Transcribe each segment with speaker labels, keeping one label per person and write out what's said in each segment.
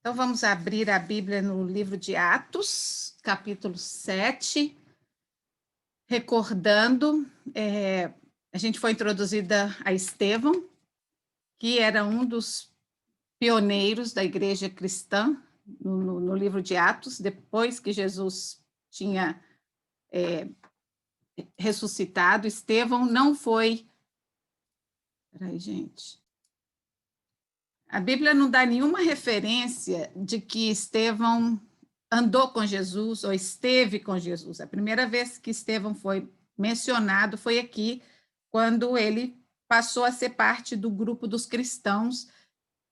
Speaker 1: Então, vamos abrir a Bíblia no livro de Atos, capítulo 7, recordando, a gente foi introduzida a Estevão, que era um dos pioneiros da igreja cristã no livro de Atos, depois que Jesus tinha ressuscitado. Estevão não foi... Peraí, gente. A Bíblia não dá nenhuma referência de que Estevão andou com Jesus ou esteve com Jesus. A primeira vez que Estevão foi mencionado foi aqui, quando ele passou a ser parte do grupo dos cristãos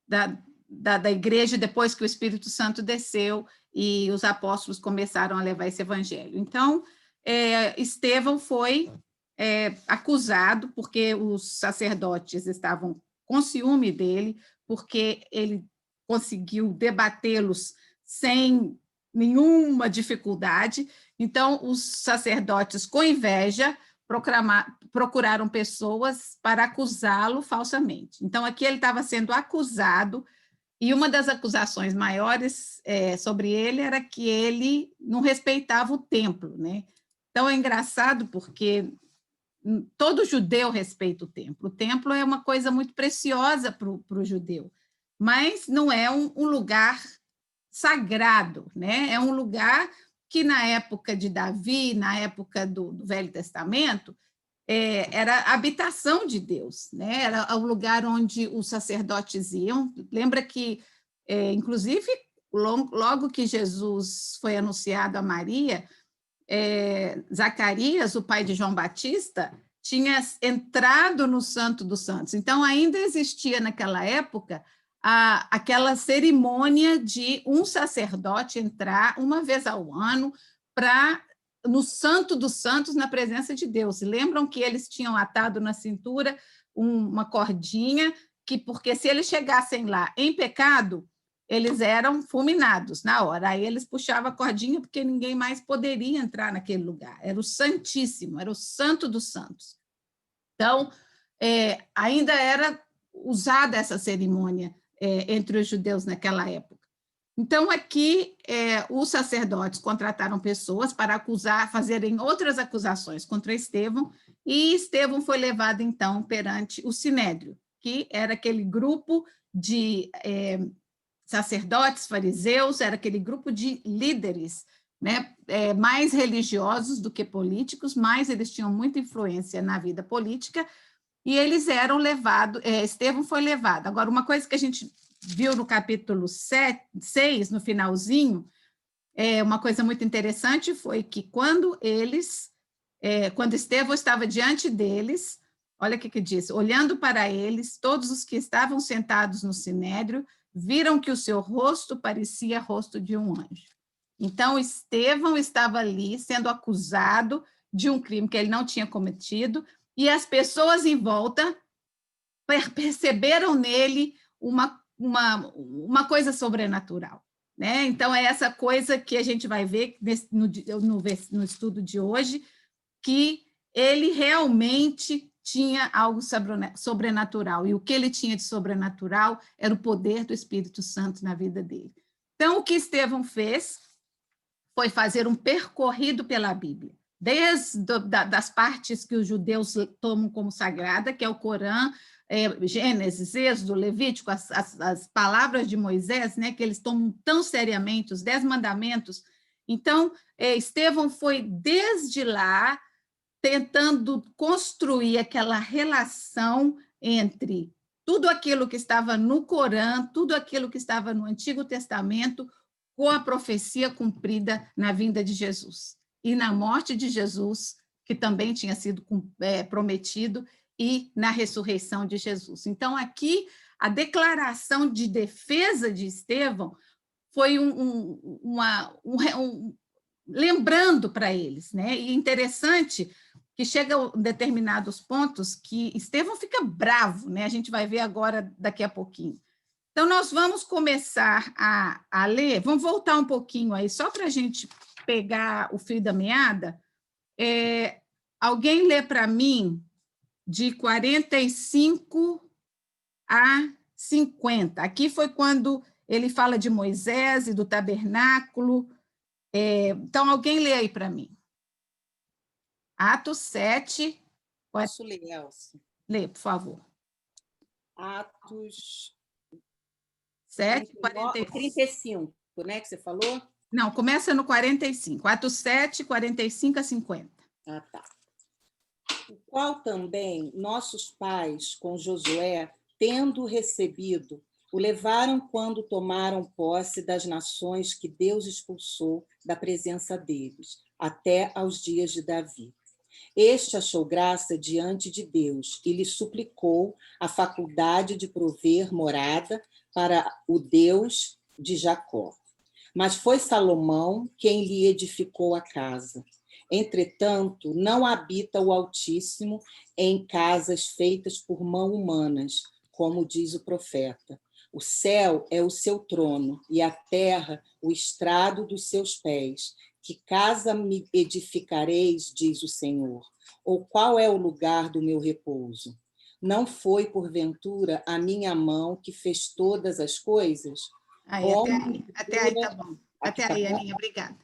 Speaker 1: da igreja, depois que o Espírito Santo desceu e os apóstolos começaram a levar esse evangelho. Então, Estevão foi acusado, porque os sacerdotes estavam com ciúme dele, porque ele conseguiu debatê-los sem nenhuma dificuldade. Então, os sacerdotes, com inveja, procuraram pessoas para acusá-lo falsamente. Então, aqui ele estava sendo acusado, e uma das acusações maiores sobre ele era que ele não respeitava o templo, né? Então, é engraçado porque todo judeu respeita o templo. O templo é uma coisa muito preciosa para o judeu, mas não é um lugar sagrado, né? É um lugar que, na época de Davi, na época do Velho Testamento, era a habitação de Deus, né? Era o lugar onde os sacerdotes iam. Lembra que, inclusive, logo que Jesus foi anunciado a Maria, Zacarias, o pai de João Batista, tinha entrado no Santo dos Santos. Então, ainda existia naquela época aquela cerimônia de um sacerdote entrar uma vez ao ano no Santo dos Santos, na presença de Deus. Lembram que eles tinham atado na cintura uma cordinha, porque se eles chegassem lá em pecado, eles eram fulminados na hora. Aí eles puxavam a cordinha, porque ninguém mais poderia entrar naquele lugar. Era o Santíssimo, era o Santo dos Santos. Então, ainda era usada essa cerimônia entre os judeus naquela época. Então, aqui, os sacerdotes contrataram pessoas para fazerem outras acusações contra Estevão, e Estevão foi levado, então, perante o Sinédrio, que era aquele grupo de sacerdotes, fariseus, era aquele grupo de líderes, né, mais religiosos do que políticos, mas eles tinham muita influência na vida política, e eles eram levados, Estevão foi levado. Agora, uma coisa que a gente viu no capítulo 6, no finalzinho, uma coisa muito interessante foi que quando Estevão estava diante deles, olha o que diz: olhando para eles, todos os que estavam sentados no sinédrio viram que o seu rosto parecia rosto de um anjo. Então, Estevão estava ali sendo acusado de um crime que ele não tinha cometido, e as pessoas em volta perceberam nele uma coisa sobrenatural, né? Então, é essa coisa que a gente vai ver no estudo de hoje, que ele realmente tinha algo sobrenatural, e o que ele tinha de sobrenatural era o poder do Espírito Santo na vida dele. Então, o que Estevão fez foi fazer um percorrido pela Bíblia, desde das partes que os judeus tomam como sagrada, que é o Corão, Gênesis, Êxodo, Levítico, as palavras de Moisés, né, que eles tomam tão seriamente, os 10 mandamentos. Então, Estevão foi desde lá tentando construir aquela relação entre tudo aquilo que estava no Corão, tudo aquilo que estava no Antigo Testamento, com a profecia cumprida na vinda de Jesus e na morte de Jesus, que também tinha sido prometido, e na ressurreição de Jesus. Então, aqui, a declaração de defesa de Estevão foi lembrando para eles, né? E interessante que chega a determinados pontos que Estevão fica bravo, né? A gente vai ver agora, daqui a pouquinho. Então, nós vamos começar a ler, vamos voltar um pouquinho aí, só para a gente pegar o fio da meada. Alguém lê para mim de 45 a 50. Aqui foi quando ele fala de Moisés e do tabernáculo. Então, alguém lê aí para mim. Atos 7.
Speaker 2: Posso ler, Elcio?
Speaker 1: Lê, por favor.
Speaker 2: Atos
Speaker 1: 7,
Speaker 2: 35, né, que você falou?
Speaker 1: Não, começa no 45. Atos 7, 45 a 50.
Speaker 2: Ah, tá. O qual também nossos pais, com Josué, tendo recebido, o levaram quando tomaram posse das nações que Deus expulsou da presença deles, até aos dias de Davi. Este achou graça diante de Deus e lhe suplicou a faculdade de prover morada para o Deus de Jacó. Mas foi Salomão quem lhe edificou a casa. Entretanto, não habita o Altíssimo em casas feitas por mãos humanas, como diz o profeta. O céu é o seu trono e a terra o estrado dos seus pés. Que casa me edificareis, diz o Senhor? Ou qual é o lugar do meu repouso? Não foi, porventura, a minha mão que fez todas as coisas?
Speaker 1: Até aí tá bom. Até aí, Aninha, obrigada.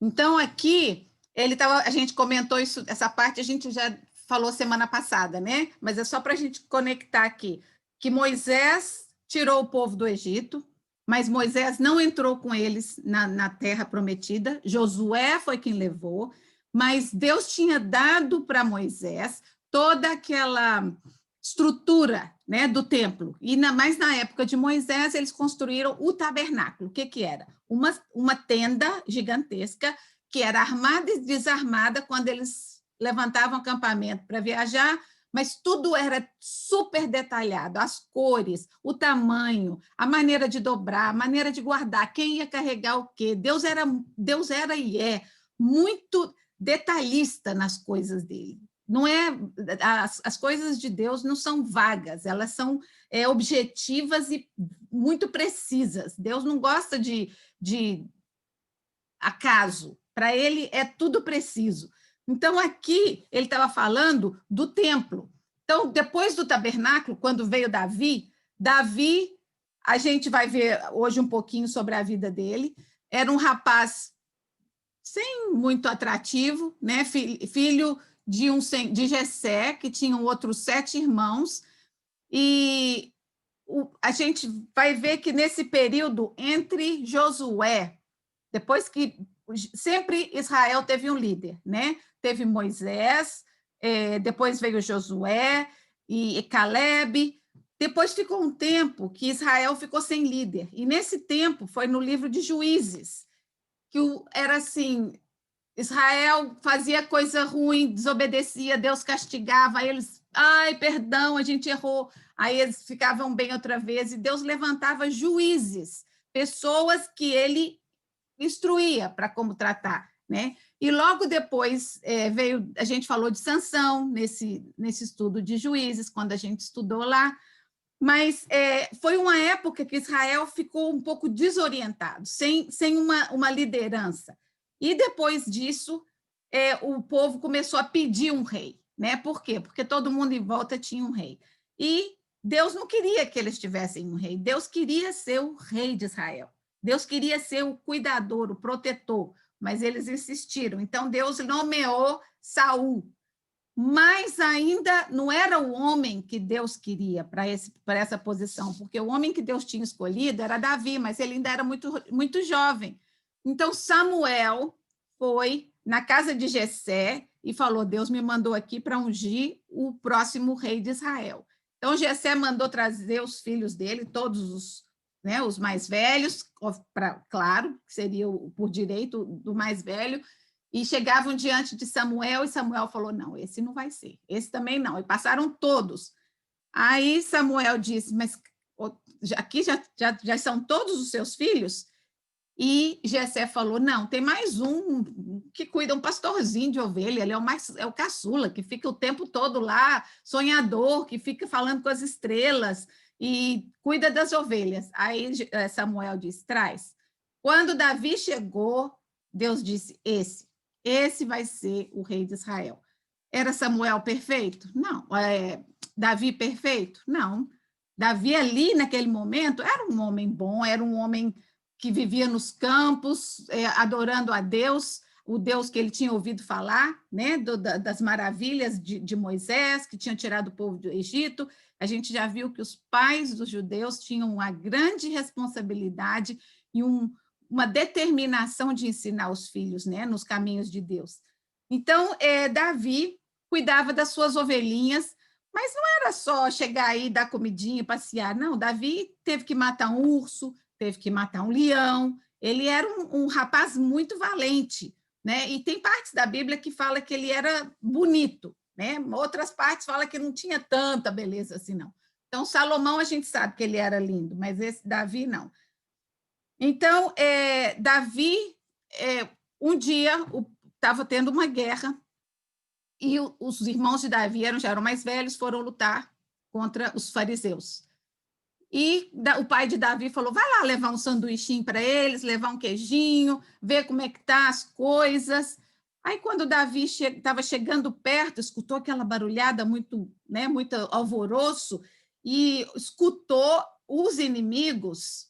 Speaker 1: Então, aqui, a gente comentou isso, essa parte a gente já falou semana passada, né? Mas é só para a gente conectar aqui, que Moisés tirou o povo do Egito, mas Moisés não entrou com eles na terra prometida, Josué foi quem levou, mas Deus tinha dado para Moisés toda aquela estrutura, né, do templo. E mais na época de Moisés, eles construíram o tabernáculo. O que era? Uma tenda gigantesca que era armada e desarmada quando eles levantavam acampamento para viajar, mas tudo era super detalhado, as cores, o tamanho, a maneira de dobrar, a maneira de guardar, quem ia carregar o quê. Deus era e é muito detalhista nas coisas dele. Não é, as coisas de Deus não são vagas, elas são objetivas e muito precisas. Deus não gosta de acaso, para ele é tudo preciso. Então, aqui ele estava falando do templo. Então, depois do tabernáculo, quando veio Davi, a gente vai ver hoje um pouquinho sobre a vida dele, era um rapaz sem muito atrativo, né? Filho de Jessé, que tinha outros 7 irmãos, e a gente vai ver que nesse período entre Josué, depois que sempre Israel teve um líder, né? Teve Moisés, depois veio Josué e Caleb, depois ficou um tempo que Israel ficou sem líder, e nesse tempo foi no livro de Juízes, que era assim, Israel fazia coisa ruim, desobedecia, Deus castigava, aí eles, ai, perdão, a gente errou, aí eles ficavam bem outra vez, e Deus levantava juízes, pessoas que ele instruía para como tratar, né? E logo depois a gente falou de Sansão nesse estudo de Juízes, quando a gente estudou lá, mas foi uma época que Israel ficou um pouco desorientado, sem uma liderança. E depois disso, o povo começou a pedir um rei, né? Por quê? Porque todo mundo em volta tinha um rei. E Deus não queria que eles tivessem um rei, Deus queria ser o rei de Israel. Deus queria ser o cuidador, o protetor, mas eles insistiram. Então Deus nomeou Saul, mas ainda não era o homem que Deus queria para essa posição, porque o homem que Deus tinha escolhido era Davi, mas ele ainda era muito, muito jovem. Então Samuel foi na casa de Jessé e falou: Deus me mandou aqui para ungir o próximo rei de Israel. Então Jessé mandou trazer os filhos dele, todos os mais velhos, claro, que seria por direito do mais velho, e chegavam diante de Samuel, e Samuel falou, não, esse não vai ser, esse também não, e passaram todos. Aí Samuel disse, mas aqui já são todos os seus filhos? E Jessé falou, não, tem mais um que cuida, um pastorzinho de ovelha, ele é o caçula, que fica o tempo todo lá, sonhador, que fica falando com as estrelas e cuida das ovelhas. Aí Samuel disse, traz. Quando Davi chegou, Deus disse, esse vai ser o rei de Israel. Era Samuel perfeito? Não. Davi perfeito? Não. Davi ali, naquele momento, era um homem bom, era um homem que vivia nos campos, adorando a Deus, o Deus que ele tinha ouvido falar, né, das maravilhas de Moisés, que tinha tirado o povo do Egito. A gente já viu que os pais dos judeus tinham uma grande responsabilidade e uma determinação de ensinar os filhos, né, nos caminhos de Deus. Então, Davi cuidava das suas ovelhinhas, mas não era só chegar aí, dar comidinha e passear. Não, Davi teve que matar um urso, teve que matar um leão. Ele era um rapaz muito valente, né? E tem partes da Bíblia que fala que ele era bonito, né? Outras partes falam que não tinha tanta beleza assim, não. Então, Salomão, a gente sabe que ele era lindo, mas esse Davi, não. Então, Davi, um dia, estava tendo uma guerra, e os irmãos de Davi já eram mais velhos, foram lutar contra os fariseus. E o pai de Davi falou, vai lá levar um sanduichinho para eles, levar um queijinho, ver como é que tá as coisas. Aí, quando Davi estava chegando perto, escutou aquela barulhada muito, né, muito alvoroço, e escutou os inimigos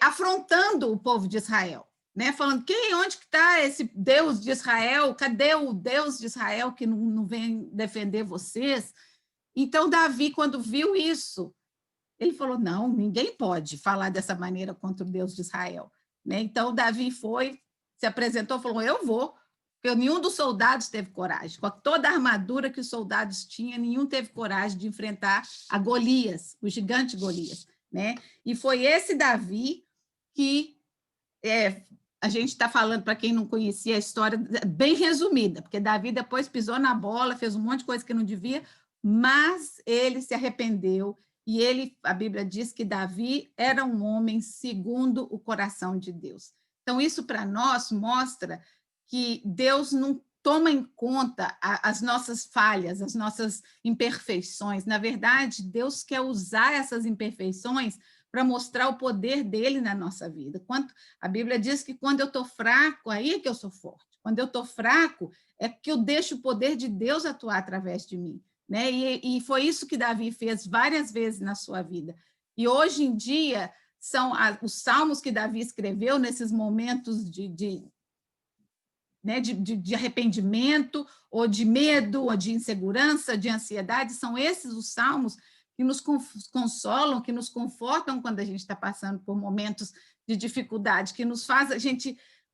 Speaker 1: afrontando o povo de Israel, né? Falando, onde que está esse Deus de Israel? Cadê o Deus de Israel que não vem defender vocês? Então, Davi, quando viu isso, ele falou, não, ninguém pode falar dessa maneira contra o Deus de Israel. Né? Então, Davi se apresentou, falou, eu vou, porque nenhum dos soldados teve coragem. Com toda a armadura que os soldados tinham, nenhum teve coragem de enfrentar a Golias, o gigante Golias. Né? E foi esse Davi que a gente está falando, para quem não conhecia a história, bem resumida, porque Davi depois pisou na bola, fez um monte de coisa que não devia, mas ele se arrependeu, e a Bíblia diz que Davi era um homem segundo o coração de Deus. Então, isso para nós mostra que Deus não toma em conta as nossas falhas, as nossas imperfeições. Na verdade, Deus quer usar essas imperfeições para mostrar o poder dele na nossa vida. A Bíblia diz que quando eu estou fraco, aí é que eu sou forte. Quando eu estou fraco, é que eu deixo o poder de Deus atuar através de mim. Né? E foi isso que Davi fez várias vezes na sua vida. E hoje em dia, são os salmos que Davi escreveu nesses momentos de arrependimento, ou de medo, ou de insegurança, de ansiedade, são esses os salmos que nos consolam, que nos confortam quando a gente está passando por momentos de dificuldade, que nos faz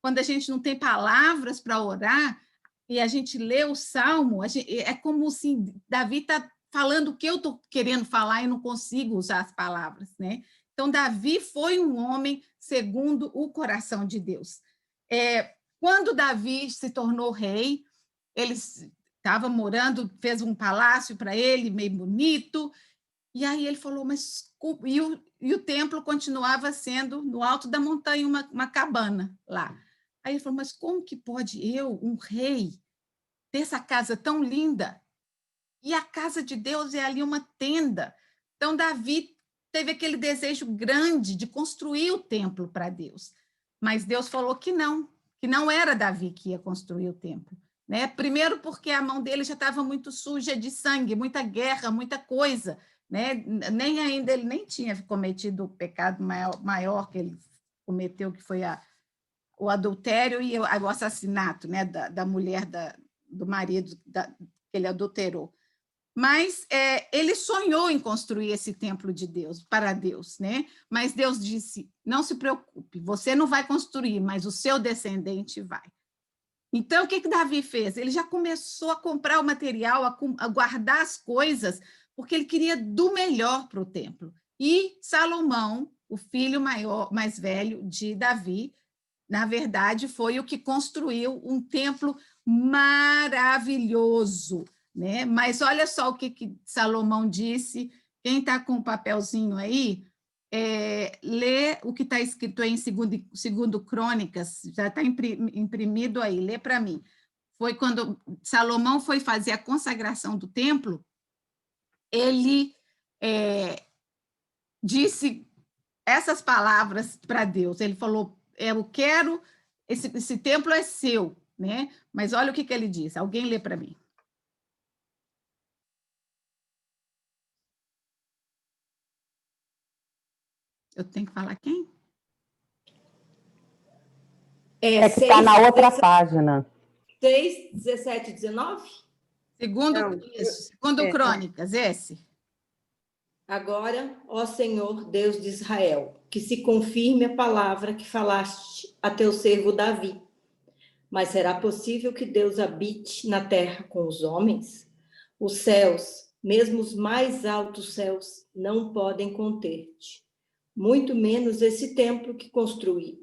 Speaker 1: quando a gente não tem palavras para orar, e a gente lê o salmo, é como se Davi está falando o que eu estou querendo falar e não consigo usar as palavras. Né? Então, Davi foi um homem segundo o coração de Deus. Quando Davi se tornou rei, ele estava morando, fez um palácio para ele, meio bonito, e aí ele falou, mas... E o templo continuava sendo no alto da montanha, uma cabana lá. Aí ele falou, mas como que pode eu, um rei, ter essa casa tão linda? E a casa de Deus é ali uma tenda. Então, Davi teve aquele desejo grande de construir o templo para Deus. Mas Deus falou que não era Davi que ia construir o templo. Né? Primeiro porque a mão dele já estava muito suja de sangue, muita guerra, muita coisa. Né? Ele nem tinha cometido o pecado maior que ele cometeu, que foi o adultério e o assassinato, né? da mulher do marido que ele adulterou. Mas ele sonhou em construir esse templo de Deus, para Deus, né? Mas Deus disse, não se preocupe, você não vai construir, mas o seu descendente vai. Então, o que Davi fez? Ele já começou a comprar o material, a guardar as coisas, porque ele queria do melhor para o templo. E Salomão, o filho mais velho de Davi, na verdade, foi o que construiu um templo maravilhoso. Né? Mas olha só o que Salomão disse. Quem está com o papelzinho aí, lê o que está escrito aí em segundo Crônicas, já está imprimido aí, lê para mim. Foi quando Salomão foi fazer a consagração do templo, ele disse essas palavras para Deus. Ele falou, eu quero, esse templo é seu, né? Mas olha o que ele disse, alguém lê para mim. Eu tenho que falar quem?
Speaker 3: É que está na outra página.
Speaker 4: 6, 17 e 19?
Speaker 1: Segundo Crônicas, esse.
Speaker 4: Agora, ó Senhor, Deus de Israel, que se confirme a palavra que falaste a teu servo Davi. Mas será possível que Deus habite na terra com os homens? Os céus, mesmo os mais altos céus, não podem conter-te. Muito menos esse templo que construí.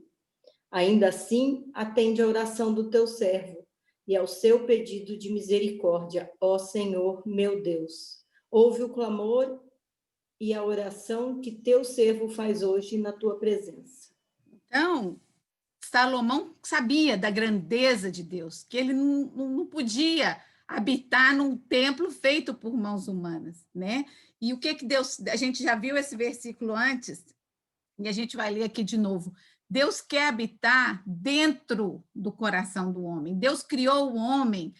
Speaker 4: Ainda assim, atende a oração do teu servo e ao seu pedido de misericórdia, ó Senhor, meu Deus. Ouve o clamor e a oração que teu servo faz hoje na tua presença.
Speaker 1: Então, Salomão sabia da grandeza de Deus, que ele não podia habitar num templo feito por mãos humanas, né? E o que Deus... A gente já viu esse versículo antes, e a gente vai ler aqui de novo. Deus quer habitar dentro do coração do homem. Deus criou o homem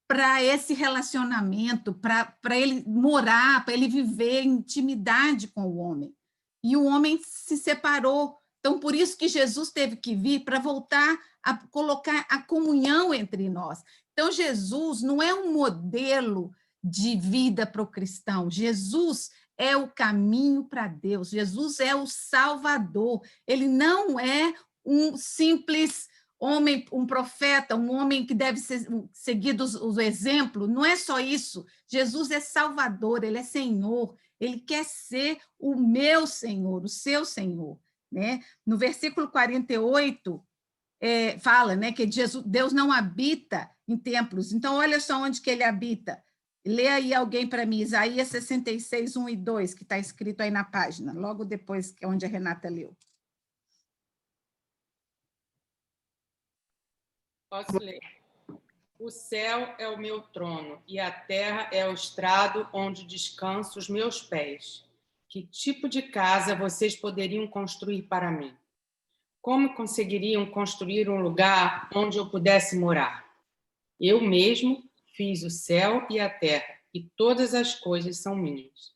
Speaker 1: para esse relacionamento, para ele morar, para ele viver em intimidade com o homem. E o homem se separou. Então, por isso que Jesus teve que vir para voltar a colocar a comunhão entre nós. Então, Jesus não é um modelo de vida para o cristão. Jesus é o caminho para Deus. Jesus é o Salvador. Ele não é um simples homem, um profeta, um homem que deve ser seguido o exemplo. Não é só isso. Jesus é Salvador, ele é Senhor. Ele quer ser o meu Senhor, o seu Senhor, né? No versículo 48, fala, né, que Deus não habita em templos. Então, olha só onde que ele habita. Lê aí alguém para mim, Isaías 66, 1 e 2, que está escrito aí na página, logo depois que onde a Renata leu.
Speaker 5: Posso ler? O céu é o meu trono e a terra é o estrado onde descansam os meus pés. Que tipo de casa vocês poderiam construir para mim? Como conseguiriam construir um lugar onde eu pudesse morar? Eu mesmo fiz o céu e a terra, e todas as coisas são minhas.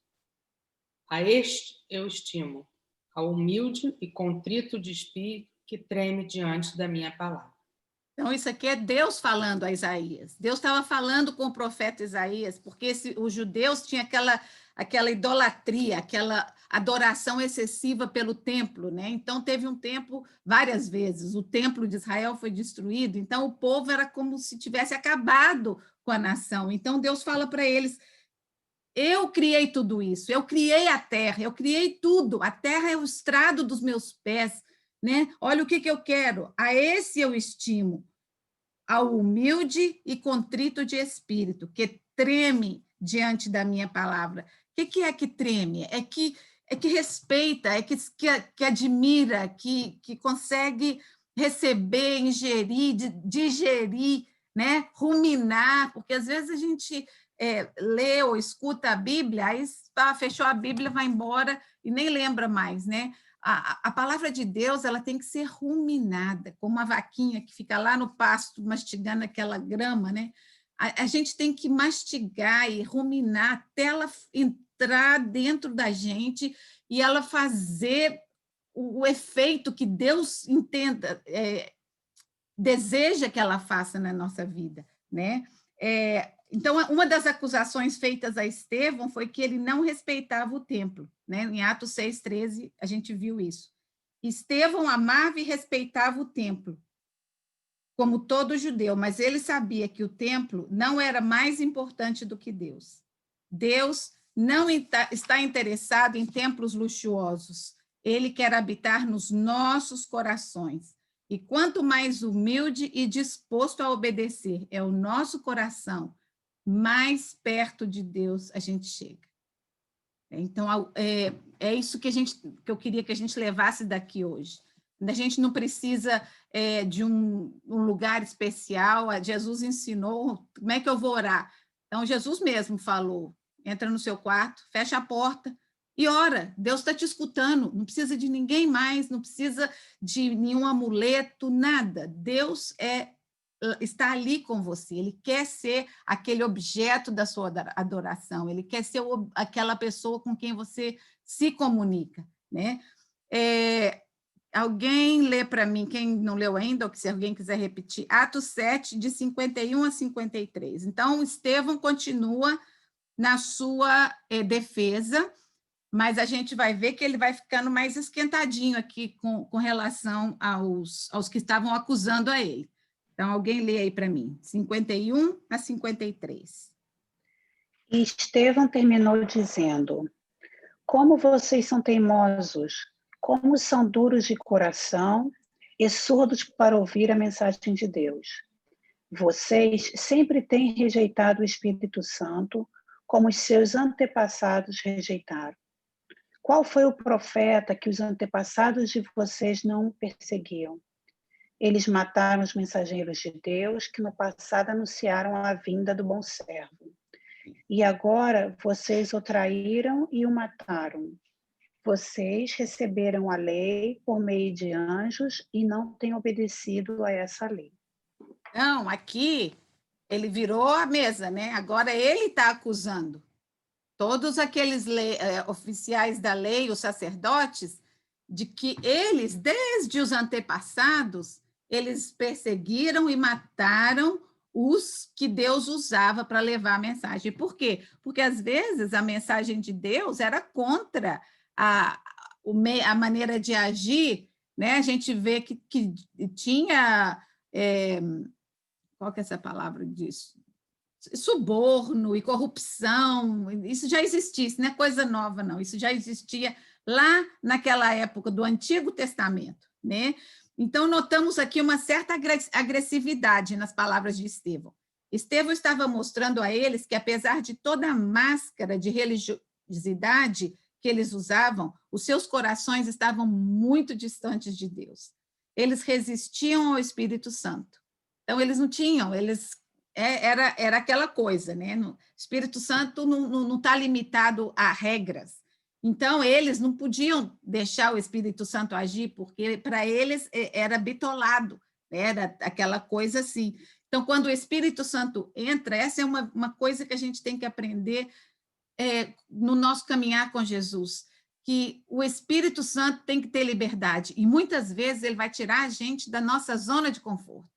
Speaker 5: A este eu estimo, ao humilde e contrito de espírito que treme diante da minha palavra.
Speaker 1: Então, isso aqui é Deus falando a Isaías. Deus estava falando com o profeta Isaías, porque os judeus tinham aquela idolatria, aquela adoração excessiva pelo templo, né? Então, teve um tempo, várias vezes, o templo de Israel foi destruído, então o povo era como se tivesse acabado com a nação. Então, Deus fala para eles, eu criei tudo isso, eu criei a terra, eu criei tudo, a terra é o estrado dos meus pés, né? Olha o que eu quero, a esse eu estimo, ao humilde e contrito de espírito, que treme diante da minha palavra. O que é que treme? É que respeita, que admira, que consegue receber, ingerir, digerir, né? Ruminar, porque às vezes a gente lê ou escuta a Bíblia, aí fechou a Bíblia, vai embora e nem lembra mais, né? A palavra de Deus ela tem que ser ruminada, como uma vaquinha que fica lá no pasto mastigando aquela grama, né? A gente tem que mastigar e ruminar até ela entrar dentro da gente e ela fazer o efeito que Deus entenda, deseja que ela faça na nossa vida, né? Então, uma das acusações feitas a Estevão foi que ele não respeitava o templo, né? Em Atos 6,13, a gente viu isso. Estevão amava e respeitava o templo, como todo judeu, mas ele sabia que o templo não era mais importante do que Deus. Deus não está interessado em templos luxuosos. Ele quer habitar nos nossos corações. E quanto mais humilde e disposto a obedecer é o nosso coração, mais perto de Deus a gente chega. Então, é isso que eu queria que a gente levasse daqui hoje. A gente não precisa de um lugar especial. Jesus ensinou como é que eu vou orar. Então, Jesus mesmo falou, entra no seu quarto, fecha a porta e ora. Deus está te escutando, não precisa de ninguém mais, não precisa de nenhum amuleto, nada. Deus está ali com você, ele quer ser aquele objeto da sua adoração, ele quer ser aquela pessoa com quem você se comunica, né? Alguém lê para mim, quem não leu ainda, ou que se alguém quiser repetir, Atos 7, de 51 a 53. Então, Estevão continua na sua defesa, mas a gente vai ver que ele vai ficando mais esquentadinho aqui com relação aos que estavam acusando a ele. Então, alguém lê aí para mim, 51 a 53.
Speaker 6: E Estevão terminou dizendo: como vocês são teimosos, como são duros de coração e surdos para ouvir a mensagem de Deus. Vocês sempre têm rejeitado o Espírito Santo, como os seus antepassados rejeitaram. Qual foi o profeta que os antepassados de vocês não perseguiam? Eles mataram os mensageiros de Deus que no passado anunciaram a vinda do bom servo. E agora vocês o traíram e o mataram. Vocês receberam a lei por meio de anjos e não têm obedecido a essa lei.
Speaker 1: Não, aqui ele virou a mesa, né? Agora ele está acusando. Todos aqueles oficiais da lei, os sacerdotes, de que eles, desde os antepassados, eles perseguiram e mataram os que Deus usava para levar a mensagem. Por quê? Porque, às vezes, a mensagem de Deus era contra a maneira de agir, né? A gente vê que tinha... qual que é essa palavra disso? Suborno e corrupção, isso já existia, isso não é coisa nova, não, isso já existia lá naquela época do Antigo Testamento, né? Então, notamos aqui uma certa agressividade nas palavras de Estevão. Estevão estava mostrando a eles que, apesar de toda a máscara de religiosidade que eles usavam, os seus corações estavam muito distantes de Deus. Eles resistiam ao Espírito Santo. Então, eles não tinham, era aquela coisa, né? O Espírito Santo não está limitado a regras. Então, eles não podiam deixar o Espírito Santo agir, porque para eles era bitolado, né? Era aquela coisa assim. Então, quando o Espírito Santo entra, essa é uma coisa que a gente tem que aprender no nosso caminhar com Jesus, que o Espírito Santo tem que ter liberdade, e muitas vezes ele vai tirar a gente da nossa zona de conforto.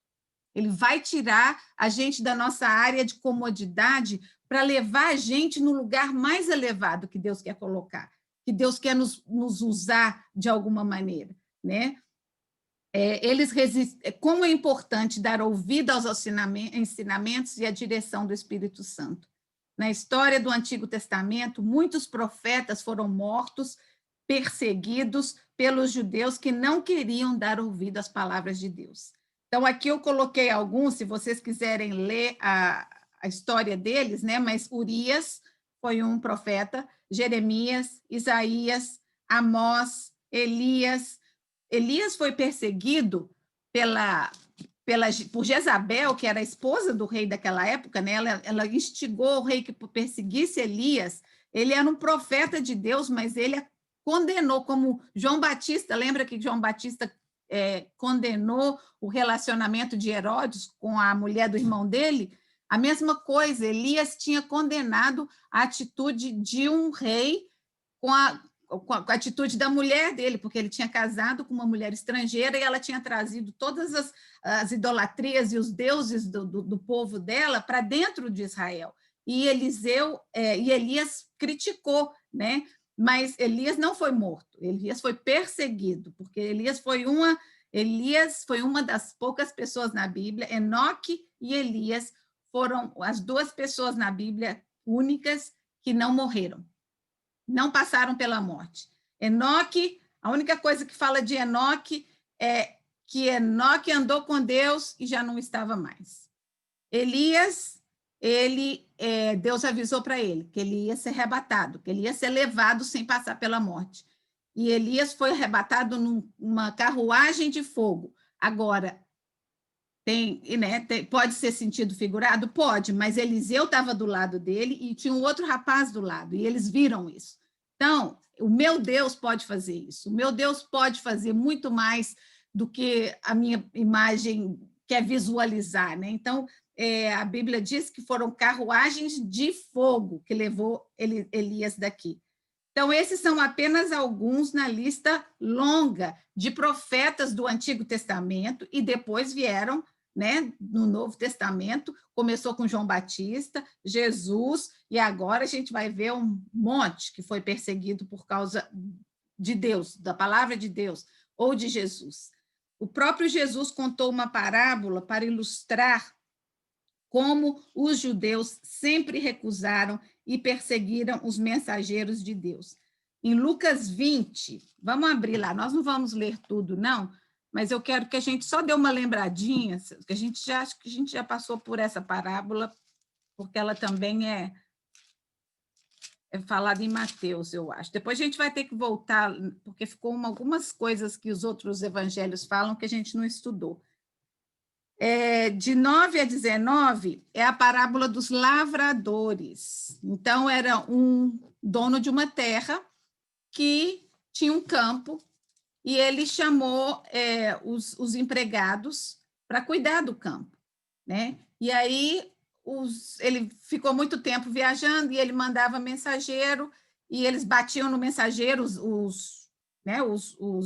Speaker 1: Ele vai tirar a gente da nossa área de comodidade para levar a gente no lugar mais elevado que Deus quer colocar, que Deus quer nos usar de alguma maneira, né? Eles resistem. Como é importante dar ouvido aos ensinamentos e à direção do Espírito Santo. Na história do Antigo Testamento, muitos profetas foram mortos, perseguidos pelos judeus que não queriam dar ouvido às palavras de Deus. Então, aqui eu coloquei alguns, se vocês quiserem ler a história deles, né? Mas Urias foi um profeta, Jeremias, Isaías, Amós, Elias. Elias foi perseguido por Jezabel, que era a esposa do rei daquela época, né? Ela instigou o rei que perseguisse Elias. Ele era um profeta de Deus, mas ele condenou, como João Batista. Lembra que João Batista condenou o relacionamento de Herodes com a mulher do irmão dele? A mesma coisa, Elias tinha condenado a atitude de um rei com a atitude da mulher dele, porque ele tinha casado com uma mulher estrangeira e ela tinha trazido todas as idolatrias e os deuses do povo dela para dentro de Israel. E Elias criticou, né? Mas Elias não foi morto, Elias foi perseguido, porque Elias foi uma das poucas pessoas na Bíblia. Enoque e Elias foram as duas pessoas na Bíblia únicas que não morreram, não passaram pela morte. Enoque, a única coisa que fala de Enoque é que Enoque andou com Deus e já não estava mais. Elias, Deus avisou para ele que ele ia ser arrebatado, que ele ia ser levado sem passar pela morte. E Elias foi arrebatado numa carruagem de fogo. Agora, pode ser sentido figurado? Pode, mas Eliseu estava do lado dele e tinha um outro rapaz do lado, e eles viram isso. Então, o meu Deus pode fazer isso, o meu Deus pode fazer muito mais do que a minha imagem quer visualizar, né? Então, a Bíblia diz que foram carruagens de fogo que levou Elias daqui. Então, esses são apenas alguns na lista longa de profetas do Antigo Testamento, e depois vieram, né, no Novo Testamento, começou com João Batista, Jesus, e agora a gente vai ver um monte que foi perseguido por causa de Deus, da palavra de Deus, ou de Jesus. O próprio Jesus contou uma parábola para ilustrar como os judeus sempre recusaram e perseguiram os mensageiros de Deus. Em Lucas 20, vamos abrir lá, nós não vamos ler tudo, não, mas eu quero que a gente só dê uma lembradinha, que acho que a gente já passou por essa parábola, porque ela também é falada em Mateus, eu acho. Depois a gente vai ter que voltar, porque ficou algumas coisas que os outros evangelhos falam que a gente não estudou. De 9 a 19 é a parábola dos lavradores. Então, era um dono de uma terra que tinha um campo e ele chamou os empregados para cuidar do campo, né? E aí ele ficou muito tempo viajando e ele mandava mensageiro e eles batiam no mensageiro, os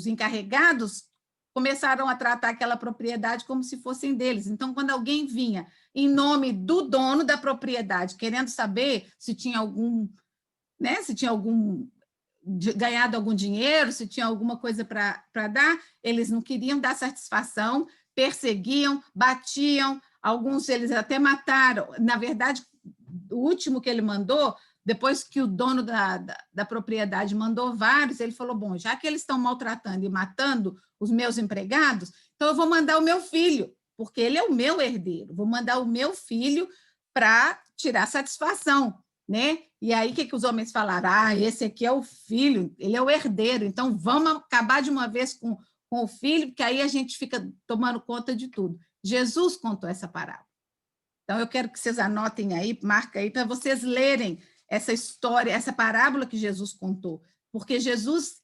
Speaker 1: encarregados começaram a tratar aquela propriedade como se fossem deles. Então, quando alguém vinha em nome do dono da propriedade, querendo saber se tinha algum, né, ganhado algum dinheiro, se tinha alguma coisa para dar, eles não queriam dar satisfação, perseguiam, batiam, alguns eles até mataram. Na verdade, o último que ele mandou, depois que o dono da propriedade mandou vários, ele falou, bom, já que eles estão maltratando e matando os meus empregados, então eu vou mandar o meu filho, porque ele é o meu herdeiro, vou mandar o meu filho para tirar satisfação, né? E aí, o que os homens falaram? Esse aqui é o filho, ele é o herdeiro, então vamos acabar de uma vez com o filho, porque aí a gente fica tomando conta de tudo. Jesus contou essa parábola. Então, eu quero que vocês anotem aí, marca aí, para vocês lerem essa história, essa parábola que Jesus contou, porque Jesus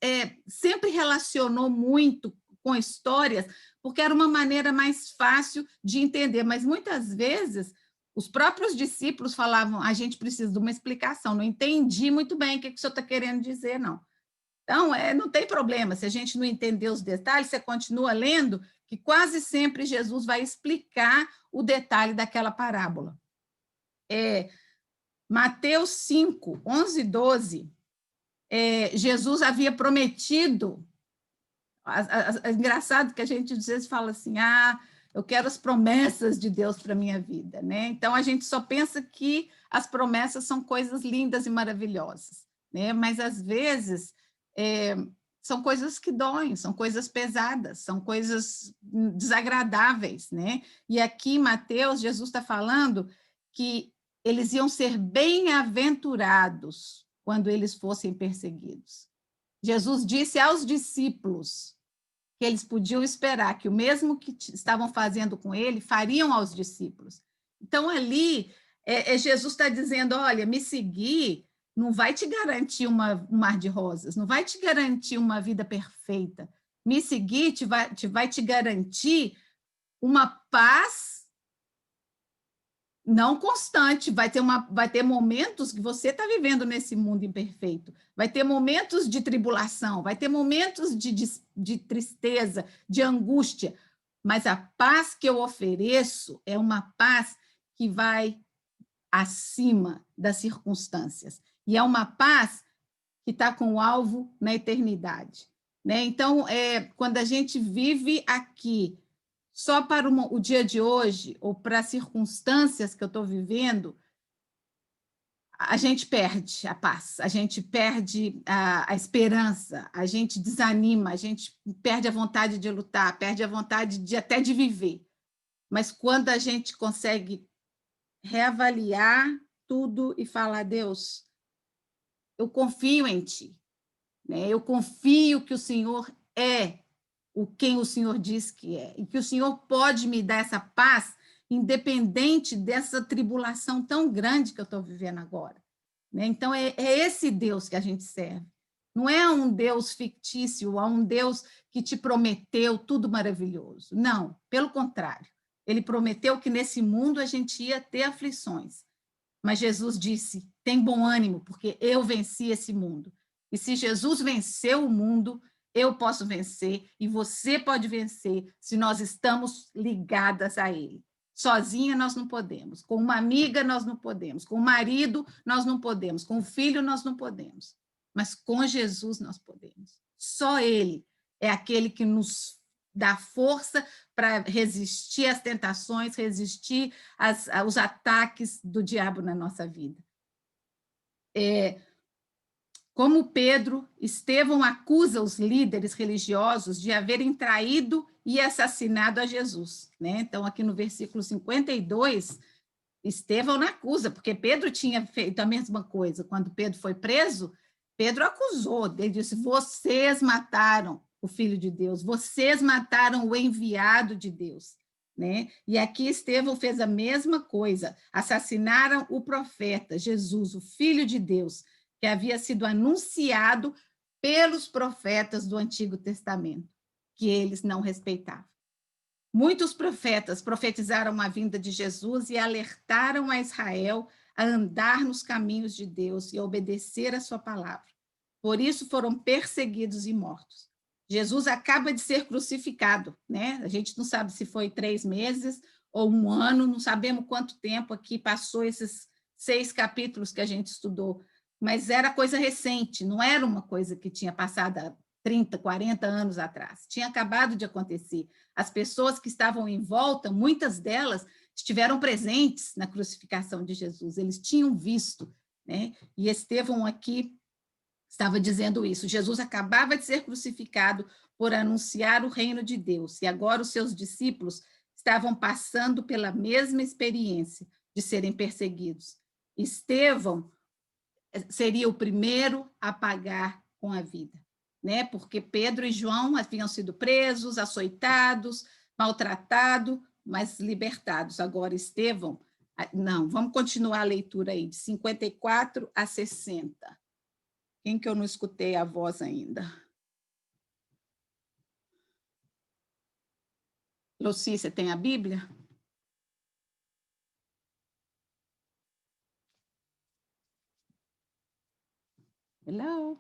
Speaker 1: sempre relacionou muito com histórias, porque era uma maneira mais fácil de entender, mas muitas vezes os próprios discípulos falavam, a gente precisa de uma explicação, não entendi muito bem o que o senhor está querendo dizer, não. Então, não tem problema, se a gente não entender os detalhes, você continua lendo, que quase sempre Jesus vai explicar o detalhe daquela parábola. Mateus 5, 11 e 12, Jesus havia prometido, engraçado que a gente às vezes fala assim, eu quero as promessas de Deus para a minha vida, né? Então, a gente só pensa que as promessas são coisas lindas e maravilhosas, né? Mas, às vezes, são coisas que doem, são coisas pesadas, são coisas desagradáveis, né? E aqui, em Mateus, Jesus está falando que eles iam ser bem-aventurados quando eles fossem perseguidos. Jesus disse aos discípulos que eles podiam esperar que o mesmo que estavam fazendo com ele, fariam aos discípulos. Então, ali, Jesus está dizendo, olha, me seguir não vai te garantir um mar de rosas, não vai te garantir uma vida perfeita. Me seguir vai te garantir uma paz não constante, vai ter momentos que você está vivendo nesse mundo imperfeito, vai ter momentos de tribulação, vai ter momentos de tristeza, de angústia, mas a paz que eu ofereço é uma paz que vai acima das circunstâncias, e é uma paz que está com o alvo na eternidade, né? Então, quando a gente vive aqui só para o dia de hoje, ou para as circunstâncias que eu estou vivendo, a gente perde a paz, a gente perde a esperança, a gente desanima, a gente perde a vontade de lutar, perde a vontade até de viver. Mas quando a gente consegue reavaliar tudo e falar, Deus, eu confio em Ti, né? Eu confio que o Senhor é quem o Senhor diz que é, e que o Senhor pode me dar essa paz, independente dessa tribulação tão grande que eu estou vivendo agora, né? Então, é esse Deus que a gente serve. Não é um Deus fictício, é um Deus que te prometeu tudo maravilhoso. Não, pelo contrário. Ele prometeu que nesse mundo a gente ia ter aflições. Mas Jesus disse, tem bom ânimo, porque eu venci esse mundo. E se Jesus venceu o mundo, eu posso vencer e você pode vencer se nós estamos ligadas a ele. Sozinha nós não podemos, com uma amiga nós não podemos, com o marido nós não podemos, com o filho nós não podemos, mas com Jesus nós podemos. Só ele é aquele que nos dá força para resistir às tentações, resistir aos ataques do diabo na nossa vida. Como Pedro, Estevão acusa os líderes religiosos de haverem traído e assassinado a Jesus, né? Então, aqui no versículo 52, Estevão não acusa, porque Pedro tinha feito a mesma coisa. Quando Pedro foi preso, Pedro acusou, ele disse, vocês mataram o Filho de Deus, vocês mataram o enviado de Deus, né? E aqui Estevão fez a mesma coisa, assassinaram o profeta Jesus, o Filho de Deus, que havia sido anunciado pelos profetas do Antigo Testamento, que eles não respeitavam. Muitos profetas profetizaram a vinda de Jesus e alertaram a Israel a andar nos caminhos de Deus e a obedecer a sua palavra. Por isso foram perseguidos e mortos. Jesus acaba de ser crucificado, né? A gente não sabe se foi 3 meses ou 1 ano, não sabemos quanto tempo aqui passou esses 6 capítulos que a gente estudou, mas era coisa recente, não era uma coisa que tinha passado há 30, 40 anos atrás. Tinha acabado de acontecer. As pessoas que estavam em volta, muitas delas estiveram presentes na crucificação de Jesus, eles tinham visto, né? E Estevão aqui estava dizendo isso. Jesus acabava de ser crucificado por anunciar o reino de Deus, e agora os seus discípulos estavam passando pela mesma experiência de serem perseguidos. Estevão seria o primeiro a pagar com a vida, né? Porque Pedro e João haviam sido presos, açoitados, maltratados, mas libertados. Agora Estevão, não, vamos continuar a leitura aí, de 54 a 60. Quem que eu não escutei a voz ainda? Lucy, você tem a Bíblia? Hello?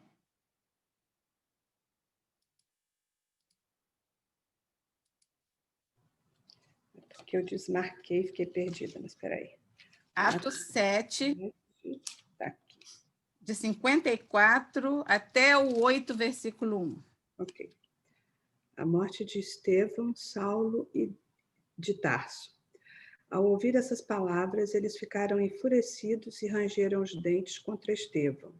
Speaker 7: Porque eu desmarquei, fiquei perdida, mas espera aí.
Speaker 1: Atos 7,
Speaker 7: Tá aqui.
Speaker 1: de 54 até o 8, versículo 1.
Speaker 7: Ok. A morte de Estevão, Saulo e de Tarso. Ao ouvir essas palavras, eles ficaram enfurecidos e rangeram os dentes contra Estevão.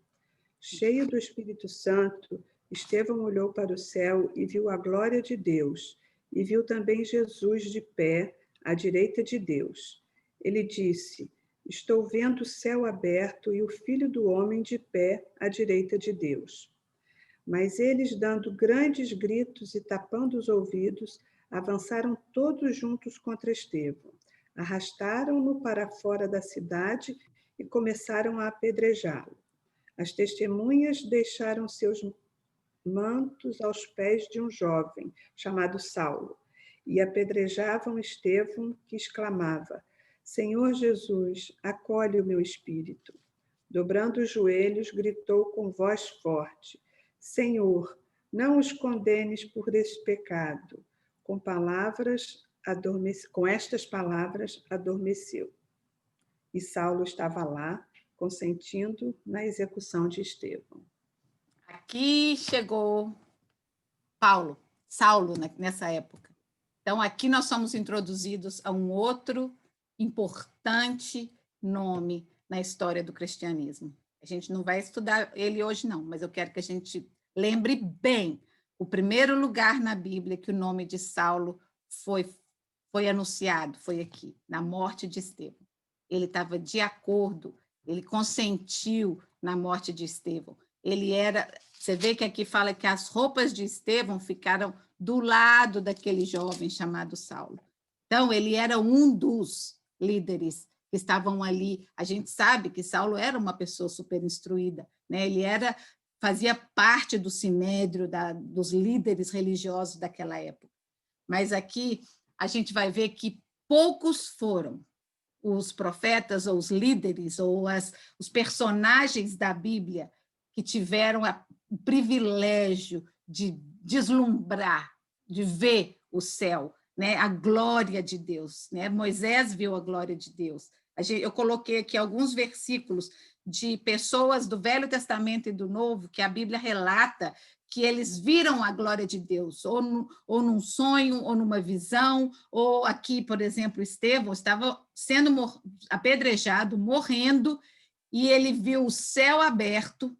Speaker 7: Cheio do Espírito Santo, Estevão olhou para o céu e viu a glória de Deus, e viu também Jesus de pé, à direita de Deus. Ele disse, estou vendo o céu aberto e o Filho do Homem de pé, à direita de Deus. Mas eles, dando grandes gritos e tapando os ouvidos, avançaram todos juntos contra Estevão. Arrastaram-no para fora da cidade e começaram a apedrejá-lo. As testemunhas deixaram seus mantos aos pés de um jovem, chamado Saulo, e apedrejavam Estevão, que exclamava, Senhor Jesus, acolhe o meu espírito. Dobrando os joelhos, gritou com voz forte, Senhor, não os condenes por esse pecado. Com estas palavras, adormeceu. E Saulo estava lá, consentindo na execução de Estevão.
Speaker 1: Aqui chegou Saulo, nessa época. Então, aqui nós somos introduzidos a um outro importante nome na história do cristianismo. A gente não vai estudar ele hoje, não, mas eu quero que a gente lembre bem o primeiro lugar na Bíblia que o nome de Saulo foi anunciado, foi aqui, na morte de Estevão. Ele estava de acordo, ele consentiu na morte de Estevão. Você vê que aqui fala que as roupas de Estevão ficaram do lado daquele jovem chamado Saulo. Então, ele era um dos líderes que estavam ali. A gente sabe que Saulo era uma pessoa super instruída, né? Ele fazia parte do sinédrio, dos líderes religiosos daquela época. Mas aqui a gente vai ver que poucos foram os profetas ou os líderes ou os personagens da Bíblia que que tiveram o privilégio de deslumbrar, de ver o céu, né? A glória de Deus, né? Moisés viu a glória de Deus. Eu coloquei aqui alguns versículos de pessoas do Velho Testamento e do Novo, que a Bíblia relata que eles viram a glória de Deus, ou num sonho, ou numa visão, ou aqui, por exemplo, Estevão estava sendo apedrejado, morrendo, e ele viu o céu aberto,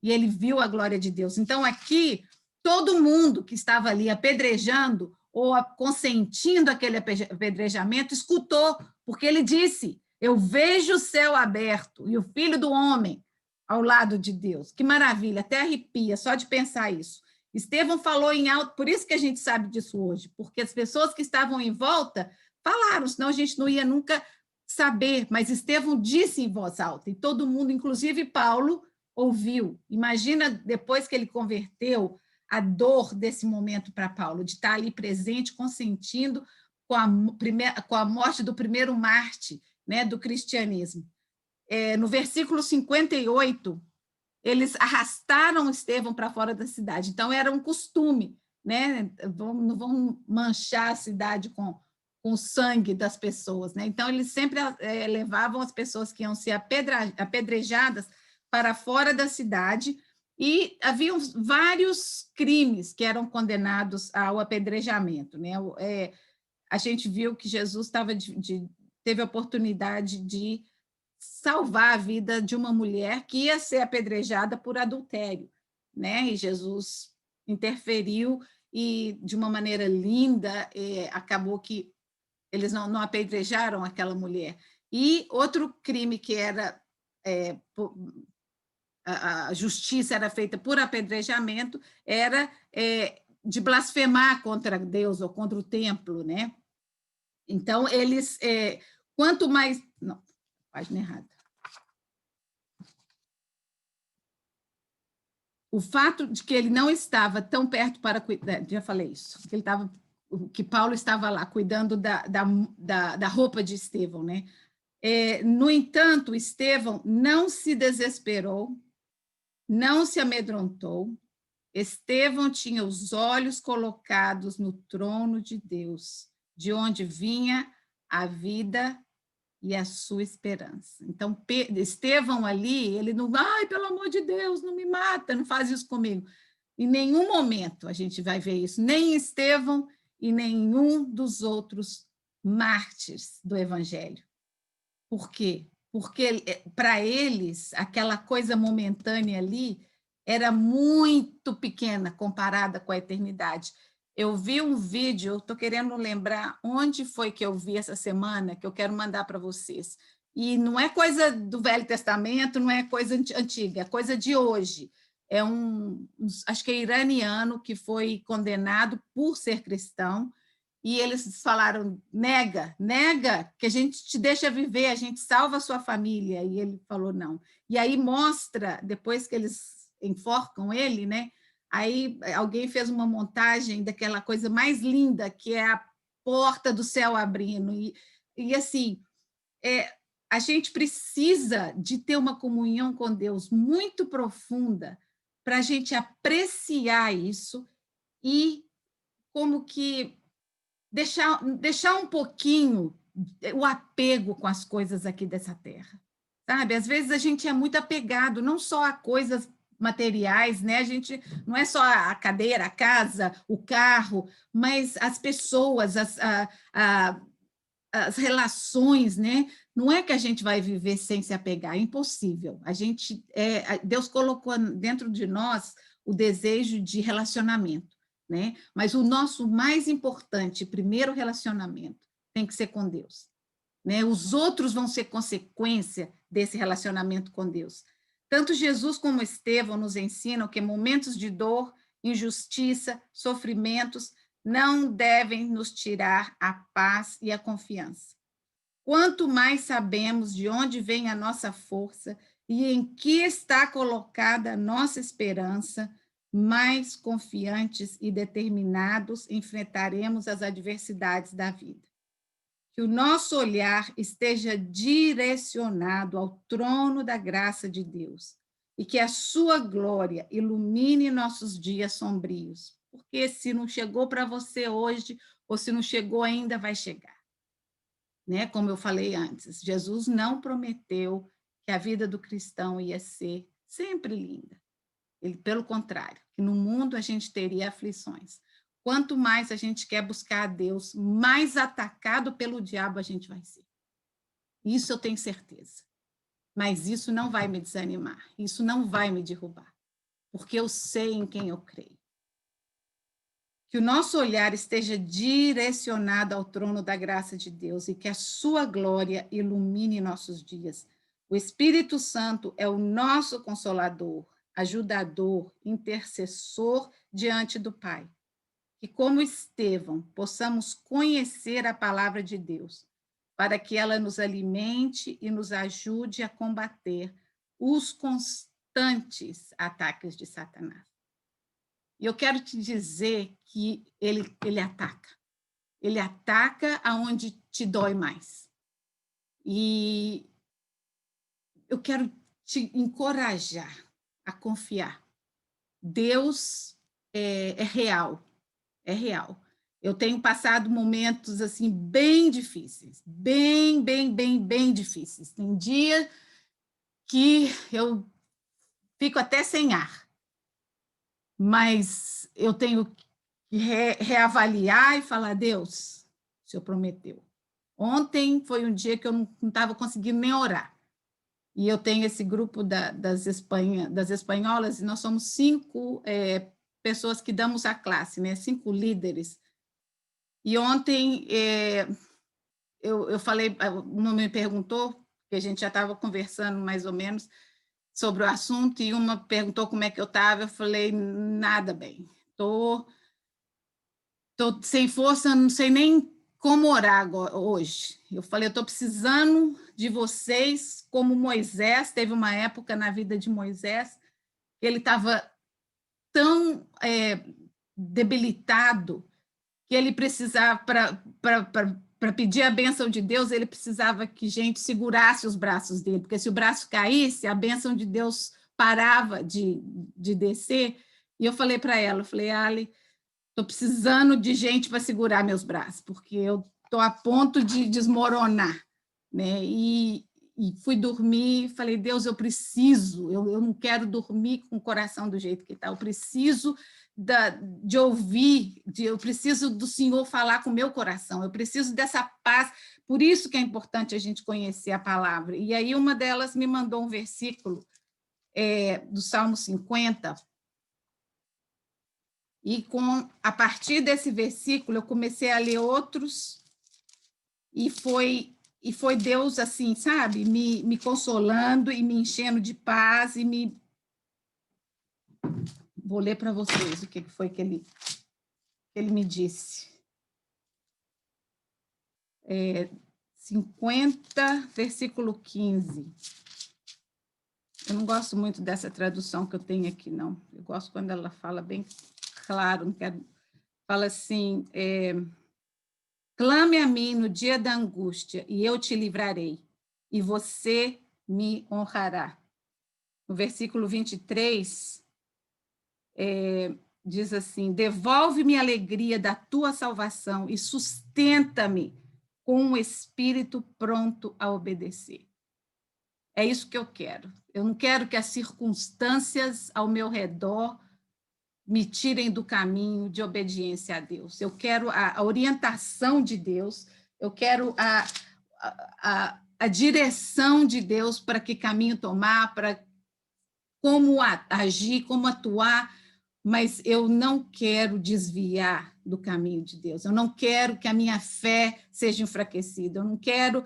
Speaker 1: e ele viu a glória de Deus. Então, aqui, todo mundo que estava ali apedrejando, ou consentindo aquele apedrejamento, escutou, porque ele disse: eu vejo o céu aberto e o Filho do Homem ao lado de Deus. Que maravilha, até arrepia só de pensar isso. Estevão falou em alto, por isso que a gente sabe disso hoje, porque as pessoas que estavam em volta falaram, senão a gente não ia nunca saber, mas Estevão disse em voz alta, e todo mundo, inclusive Paulo, ouviu. Imagina, depois que ele converteu, a dor desse momento para Paulo, de estar ali presente, consentindo com a morte do primeiro mártir, né, do cristianismo. No versículo 58, eles arrastaram Estevão para fora da cidade. Então, era um costume, né? Não vão manchar a cidade com o sangue das pessoas, né? Então, eles sempre levavam as pessoas que iam ser apedrejadas para fora da cidade, e haviam vários crimes que eram condenados ao apedrejamento, né? A gente viu que Jesus teve a oportunidade de salvar a vida de uma mulher que ia ser apedrejada por adultério, né? E Jesus interferiu e, de uma maneira linda, acabou que eles não apedrejaram aquela mulher. E outro crime que era... a justiça era feita por apedrejamento, era de blasfemar contra Deus ou contra o templo, né? Então, eles... quanto mais... Não, página errada. O fato de que ele não estava tão perto para cuidar... Já falei isso. Que Paulo estava lá, cuidando da roupa de Estevão, né? No entanto, Estevão não se desesperou, não se amedrontou. Estevão tinha os olhos colocados no trono de Deus, de onde vinha a vida e a sua esperança. Então, Estevão ali, ele não... Ai, pelo amor de Deus, não me mata, não faz isso comigo. Em nenhum momento a gente vai ver isso, nem Estevão e nenhum dos outros mártires do Evangelho. Por quê? Porque, para eles, aquela coisa momentânea ali era muito pequena comparada com a eternidade. Eu vi um vídeo, estou querendo lembrar onde foi que eu vi essa semana, que eu quero mandar para vocês. E não é coisa do Velho Testamento, não é coisa antiga, é coisa de hoje. Acho que é iraniano, que foi condenado por ser cristão, e eles falaram: nega, que a gente te deixa viver, a gente salva a sua família. E ele falou: não. E aí mostra, depois que eles enforcam ele, né? Aí alguém fez uma montagem daquela coisa mais linda, que é a porta do céu abrindo. E assim, a gente precisa de ter uma comunhão com Deus muito profunda para a gente apreciar isso e como que deixar um pouquinho o apego com as coisas aqui dessa terra, sabe? Às vezes a gente é muito apegado, não só a coisas materiais, né? A gente não é só a cadeira, a casa, o carro, mas as pessoas, as relações, né? Não é que a gente vai viver sem se apegar, é impossível. Deus colocou dentro de nós o desejo de relacionamento, né? Mas o nosso mais importante, primeiro relacionamento, tem que ser com Deus, né? Os outros vão ser consequência desse relacionamento com Deus. Tanto Jesus como Estevão nos ensinam que momentos de dor, injustiça, sofrimentos não devem nos tirar a paz e a confiança. Quanto mais sabemos de onde vem a nossa força e em que está colocada a nossa esperança, mais confiantes e determinados enfrentaremos as adversidades da vida. Que o nosso olhar esteja direcionado ao trono da graça de Deus e que a sua glória ilumine nossos dias sombrios. Porque se não chegou para você hoje, ou se não chegou ainda, vai chegar. Né? Como eu falei antes, Jesus não prometeu que a vida do cristão ia ser sempre linda. Ele, pelo contrário, que no mundo a gente teria aflições. Quanto mais a gente quer buscar a Deus, mais atacado pelo diabo a gente vai ser. Isso eu tenho certeza. Mas isso não vai me desanimar, isso não vai me derrubar, porque eu sei em quem eu creio. Que o nosso olhar esteja direcionado ao trono da graça de Deus e que a sua glória ilumine nossos dias. O Espírito Santo é o nosso consolador, ajudador, intercessor diante do Pai. Que, como Estevão, possamos conhecer a palavra de Deus, para que ela nos alimente e nos ajude a combater os constantes ataques de Satanás. E eu quero te dizer que ele ataca. Ele ataca aonde te dói mais. E eu quero te encorajar a confiar. Deus é real, é real. Eu tenho passado momentos assim bem difíceis, bem difíceis. Tem dia que eu fico até sem ar, mas eu tenho que reavaliar e falar: Deus, o Senhor prometeu. Ontem foi um dia que eu não estava conseguindo nem orar. E eu tenho esse grupo das espanholas, e nós somos 5 pessoas que damos a classe, né? 5 líderes. E ontem eu falei, uma me perguntou, que a gente já estava conversando mais ou menos sobre o assunto, e uma perguntou como é que eu estava, eu falei: nada bem, estou sem força, não sei nem como orar agora, hoje. Eu falei: eu estou precisando de vocês, como Moisés. Teve uma época na vida de Moisés que ele estava tão debilitado que ele precisava, para pedir a bênção de Deus, ele precisava que gente segurasse os braços dele, porque se o braço caísse, a bênção de Deus parava de descer. E eu falei para ela, eu falei: Ali, estou precisando de gente para segurar meus braços, porque eu estou a ponto de desmoronar, né? E fui dormir, falei: Deus, eu preciso, eu não quero dormir com o coração do jeito que está, eu preciso de ouvir, eu preciso do Senhor falar com o meu coração, eu preciso dessa paz. Por isso que é importante a gente conhecer a palavra. E aí uma delas me mandou um versículo do Salmo 50, e a partir desse versículo eu comecei a ler outros, e foi Deus, assim, sabe, me consolando e me enchendo de paz, e Vou ler para vocês o que foi que ele me disse. 50, versículo 15. Eu não gosto muito dessa tradução que eu tenho aqui, não. Eu gosto quando ela fala bem claro, não quero... Fala assim: clame a mim no dia da angústia, e eu te livrarei, e você me honrará. No versículo 23, diz assim: devolve-me a alegria da tua salvação e sustenta-me com um espírito pronto a obedecer. É isso que eu quero. Eu não quero que as circunstâncias ao meu redor me tirem do caminho de obediência a Deus. Eu quero a orientação de Deus, eu quero a direção de Deus para que caminho tomar, para como agir, como atuar, mas eu não quero desviar do caminho de Deus, eu não quero que a minha fé seja enfraquecida, eu não quero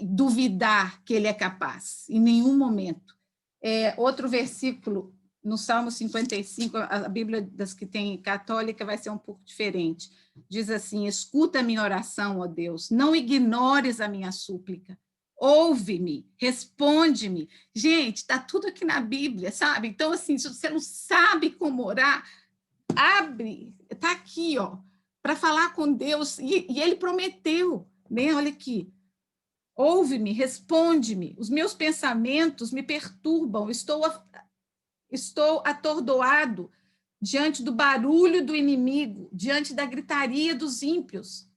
Speaker 1: duvidar que Ele é capaz, em nenhum momento. Outro versículo, no Salmo 55, a Bíblia das que tem católica vai ser um pouco diferente. Diz assim: escuta a minha oração, ó Deus, não ignores a minha súplica. Ouve-me, responde-me. Gente, está tudo aqui na Bíblia, sabe? Então, assim, se você não sabe como orar, abre, está aqui, ó, para falar com Deus. E Ele prometeu, né? Olha aqui. Ouve-me, responde-me. Os meus pensamentos me perturbam, estou Estou atordoado diante do barulho do inimigo, diante da gritaria dos ímpios.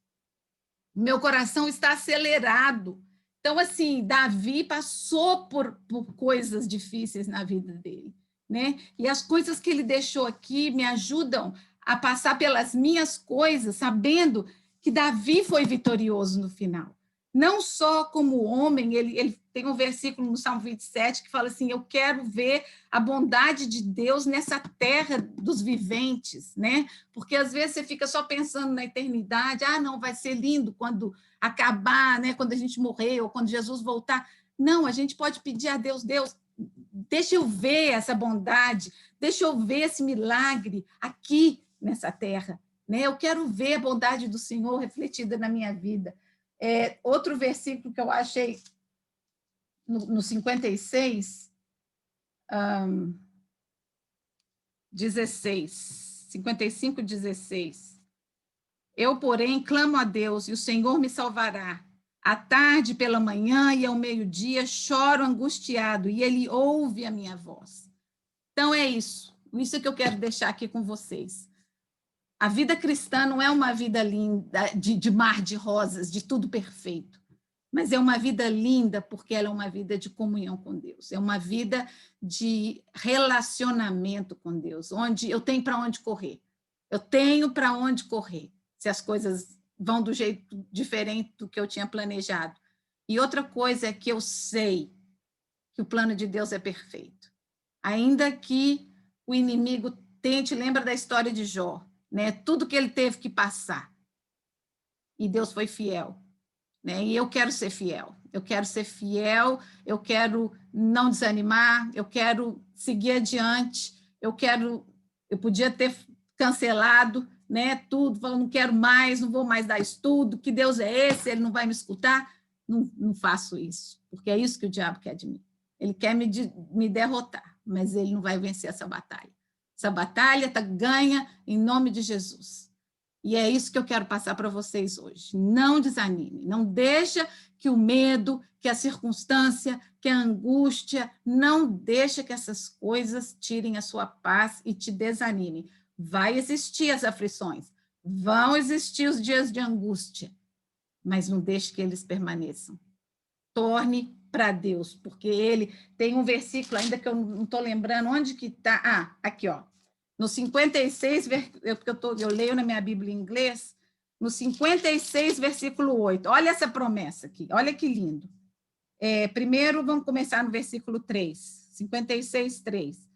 Speaker 1: Meu coração está acelerado. Então, assim, Davi passou por coisas difíceis na vida dele, né? E as coisas que ele deixou aqui me ajudam a passar pelas minhas coisas, sabendo que Davi foi vitorioso no final. Não só como homem, ele tem um versículo no Salmo 27 que fala assim, eu quero ver a bondade de Deus nessa terra dos viventes, né? Porque às vezes você fica só pensando na eternidade, não, vai ser lindo quando acabar, né? Quando a gente morrer ou quando Jesus voltar. Não, a gente pode pedir a Deus, Deus, deixa eu ver essa bondade, deixa eu ver esse milagre aqui nessa terra, né? Eu quero ver a bondade do Senhor refletida na minha vida. Outro versículo que eu achei no 56, 55, 16. Eu, porém, clamo a Deus e o Senhor me salvará. À tarde, pela manhã e ao meio-dia, choro angustiado e ele ouve a minha voz. Então, é isso. Isso que eu quero deixar aqui com vocês. A vida cristã não é uma vida linda, de mar de rosas, de tudo perfeito, mas é uma vida linda porque ela é uma vida de comunhão com Deus, é uma vida de relacionamento com Deus, onde eu tenho para onde correr, eu tenho para onde correr, se as coisas vão do jeito diferente do que eu tinha planejado. E outra coisa é que eu sei que o plano de Deus é perfeito, ainda que o inimigo tente, lembra da história de Jó, né? Tudo que ele teve que passar. E Deus foi fiel. Né? E eu quero ser fiel. Eu quero ser fiel, eu quero não desanimar, eu quero seguir adiante, eu podia ter cancelado, né, tudo, falando, não quero mais, não vou mais dar estudo, que Deus é esse, ele não vai me escutar. Não faço isso, porque é isso que o diabo quer de mim. Ele quer me derrotar, mas ele não vai vencer essa batalha. Essa batalha está ganha em nome de Jesus. E é isso que eu quero passar para vocês hoje. Não desanime, não deixa que o medo, que a circunstância, que a angústia, não deixa que essas coisas tirem a sua paz e te desanime. Vai existir as aflições, vão existir os dias de angústia, mas não deixe que eles permaneçam. Torne para Deus, porque ele tem um versículo ainda que eu não estou lembrando onde que está. Aqui, ó. No 56, porque eu leio na minha Bíblia em inglês, no 56, versículo 8. Olha essa promessa aqui, olha que lindo. Primeiro, vamos começar no versículo 3, 56, 3.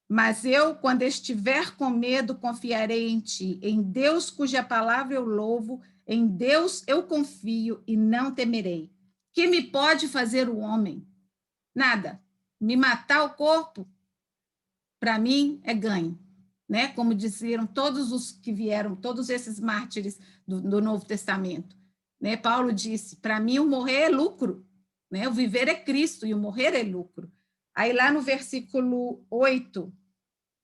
Speaker 1: Mas eu, quando estiver com medo, confiarei em ti, em Deus cuja palavra eu louvo, em Deus eu confio e não temerei. Que me pode fazer o homem? Nada. Me matar o corpo, para mim, é ganho. Né? Como diziam todos os que vieram, todos esses mártires do Novo Testamento. Né? Paulo disse, para mim o morrer é lucro, né? O viver é Cristo e o morrer é lucro. Aí lá no versículo 8,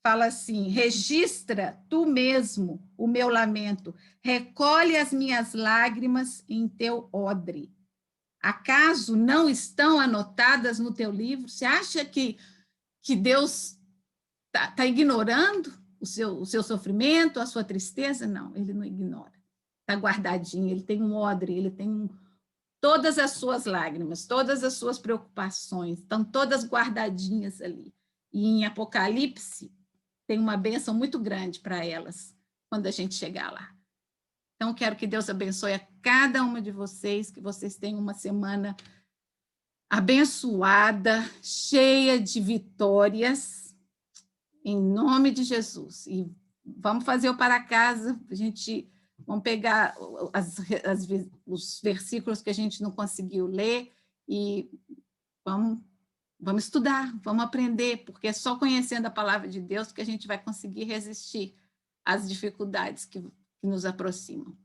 Speaker 1: fala assim, registra tu mesmo o meu lamento, recolhe as minhas lágrimas em teu odre. Acaso não estão anotadas no teu livro? Você acha que Deus está ignorando o seu sofrimento, a sua tristeza? Não, ele não ignora. Está guardadinho, ele tem um odre, ele tem todas as suas lágrimas, todas as suas preocupações, estão todas guardadinhas ali. E em Apocalipse, tem uma bênção muito grande para elas, quando a gente chegar lá. Então, quero que Deus abençoe a cada uma de vocês, que vocês tenham uma semana abençoada, cheia de vitórias, em nome de Jesus. E vamos fazer o para casa, vamos pegar os versículos que a gente não conseguiu ler e vamos estudar, vamos aprender, porque é só conhecendo a palavra de Deus que a gente vai conseguir resistir às dificuldades que nos aproximam.